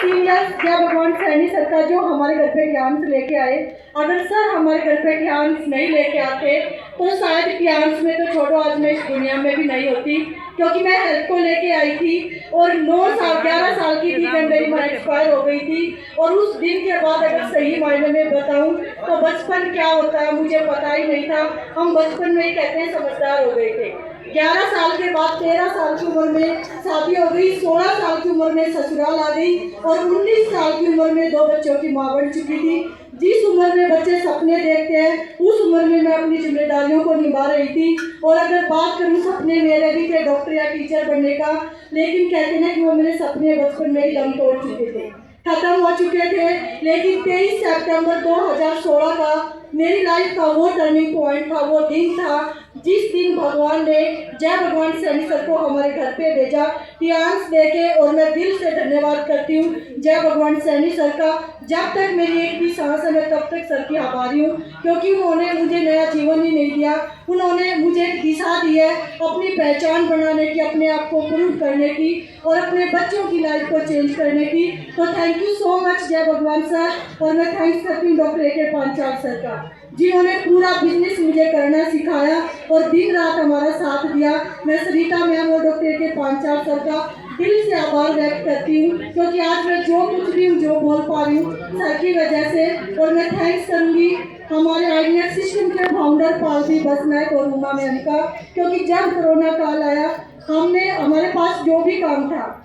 Seniors जय भगवान Saini sir का जो हमारे घर पे क्लास लेके आए, अगर सर हमारे घर पे क्लास नहीं लेके आते तो शायद क्लास में तो छोड़ो, आज मैं इस दुनिया में भी नहीं होती, क्योंकि मैं हेल्थ को लेके आई थी और 11 साल की थी जब मेरी माँ एक्सपायर हो गई थी। और उस दिन के बाद अगर सही मायने में बताऊं तो बचपन क्या होता है मुझे पता ही नहीं था। हम बचपन में ही कहते हैं समझदार हो गए थे। 11 साल के बाद 13 साल की उम्र में शादी हो गई, 16 साल की उम्र में ससुराल आ गई और 19 साल की उम्र में 2 बच्चों की माँ बन चुकी थी। जिस उम्र में बच्चे सपने देखते हैं उस उम्र में मैं अपनी जिम्मेदारियों को निभा रही थी। और अगर बात करूं सपने मेरे भी थे डॉक्टर या टीचर बनने का, लेकिन कहते हैं कि वो मेरे सपने बचपन में ही दम तोड़ चुके थे, खत्म हो चुके थे। लेकिन 23 सितंबर 2016 का मेरी लाइफ का वो टर्निंग पॉइंट था, वो दिन था जिस दिन भगवान ने जय भगवान सैनी सर को हमारे घर पे भेजा टियांस देके। और मैं दिल से धन्यवाद करती हूँ जय भगवान सैनी सर का। जब तक मेरी एक भी सांस है मैं तब तक सर की आभारी हूँ, क्योंकि उन्होंने मुझे नया जीवन ही नहीं दिया, उन्होंने मुझे दिशा दी है अपनी पहचान बनाने की, अपने आप को प्रूव करने की और अपने बच्चों की लाइफ को चेंज करने की। तो थैंक यू सो मच जय भगवान सर। और मैं थैंक्स करती हूँ डॉक्टर ए.के. पांचाल सर का, जिन्होंने पूरा बिजनेस मुझे करना सिखाया और दिन रात हमारा साथ दिया। मैं सरिता मैम और डॉक्टर ए.के. पांचाल सर का दिल से आभार व्यक्त करती हूँ, क्योंकि आज मैं जो कुछ भी हूँ, जो बोल पा रही हूँ सर की वजह से। और मैं थैंक्स करूँगी हमारे आईडीएफ सिस्टम के फाउंडर पालवी बसनायक और उमा मैम का, क्योंकि जब कोरोना काल आया हमने हमारे पास जो भी काम था,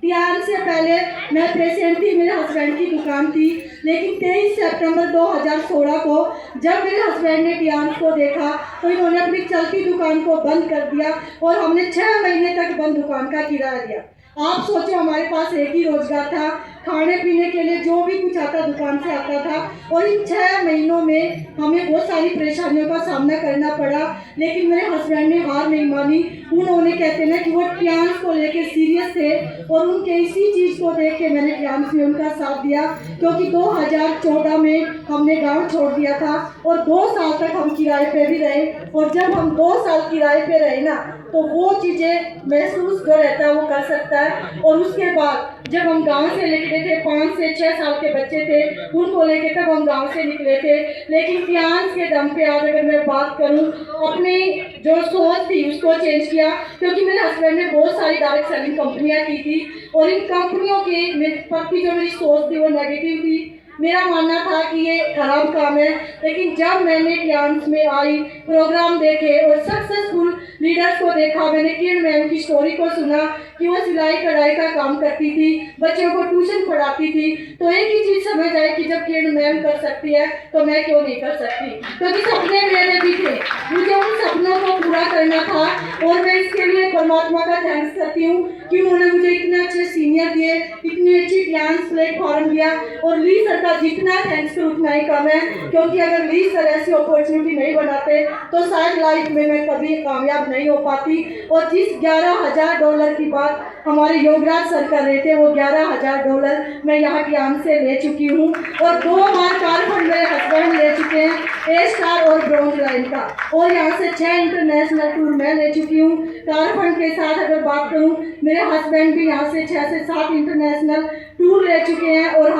टियांस से पहले मैं पेशेंट थी, मेरे हस्बैंड की दुकान थी। लेकिन 23 सितंबर 2016 को जब मेरे हस्बैंड ने टियांस को देखा तो इन्होंने अपनी चलती दुकान को बंद कर दिया और हमने 6 महीने तक बंद दुकान का किराया दिया। आप सोचो, हमारे पास एक ही रोजगार था, खाने पीने के लिए जो भी कुछ आता दुकान से आता था। और इन 6 महीनों में हमें बहुत सारी परेशानियों का सामना करना पड़ा, लेकिन मेरे हस्बैंड ने हार नहीं मानी। उन्होंने कहते ना कि वो टियांस को लेके सीरियस थे और उनके इसी चीज़ को देख के मैंने टियांस में उनका साथ दिया, क्योंकि 2014 में हमने गांव छोड़ दिया था और 2 साल तक हम किराए पे भी रहे। और जब हम 2 साल किराए पे रहे ना, तो वो चीज़ें महसूस जो रहता है वो कर सकता है। और उसके बाद जब हम गांव से निकले थे, 5 से 6 साल के बच्चे थे उनको लेके तब हम गांव से निकले थे। लेकिन टियांस के दम पे आज अगर मैं बात करूं, अपनी जो सोच थी उसको चेंज किया, क्योंकि मेरे हस्बैंड ने बहुत सारी डायरेक्ट सेलिंग कंपनियां की थी और इन कंपनियों के प्रति जो मेरी सोच थी वो नेगेटिव थी। मेरा मानना था कि ये खराब काम है। लेकिन जब मैंने टियांस में आई, प्रोग्राम देखे और सक्सेसफुल लीडर्स को देखा, मैंने किरण मैम की स्टोरी को सुना कि वो सिलाई कढ़ाई का काम करती थी, बच्चों को ट्यूशन पढ़ाती थी, तो एक ही चीज़ समझ आई कि जब किरण मैम कर सकती है तो मैं क्यों नहीं कर सकती, क्योंकि सपने मेरे भी थे, मुझे उन सपनों को पूरा करना था। और मैं इसके लिए परमात्मा का थैंक्स करती हूँ कि उन्होंने मुझे इतने अच्छे सीनियर दिए, इतनी अच्छी टियांस प्लेटफॉर्म दिया। और ली सर का जितना थैंक्स करूँ उतना ही कम है, क्योंकि अगर ली सर ऐसी अपॉर्चुनिटी नहीं बनाते तो शायद लाइफ में मैं कभी कामयाब नहीं हो पाती। और जिस $11,000 की बात हमारे योगराज सर कर रहे थे, वो $11,000 मैं यहाँ टियांस से ले चुकी हूँ। और 2 बार कार फंड मेरे हस्बैंड ले चुके हैं, ए स्टार और ब्रॉन्ज लाइन का। और यहाँ से 6 इंटरनेशनल टूर मैं ले चुकी हूँ। कार फंड के साथ अगर बात करूँ, मेरे हस्बैंड भी यहाँ से 6 से 7 इंटरनेशनल टूर ले चुके हैं। और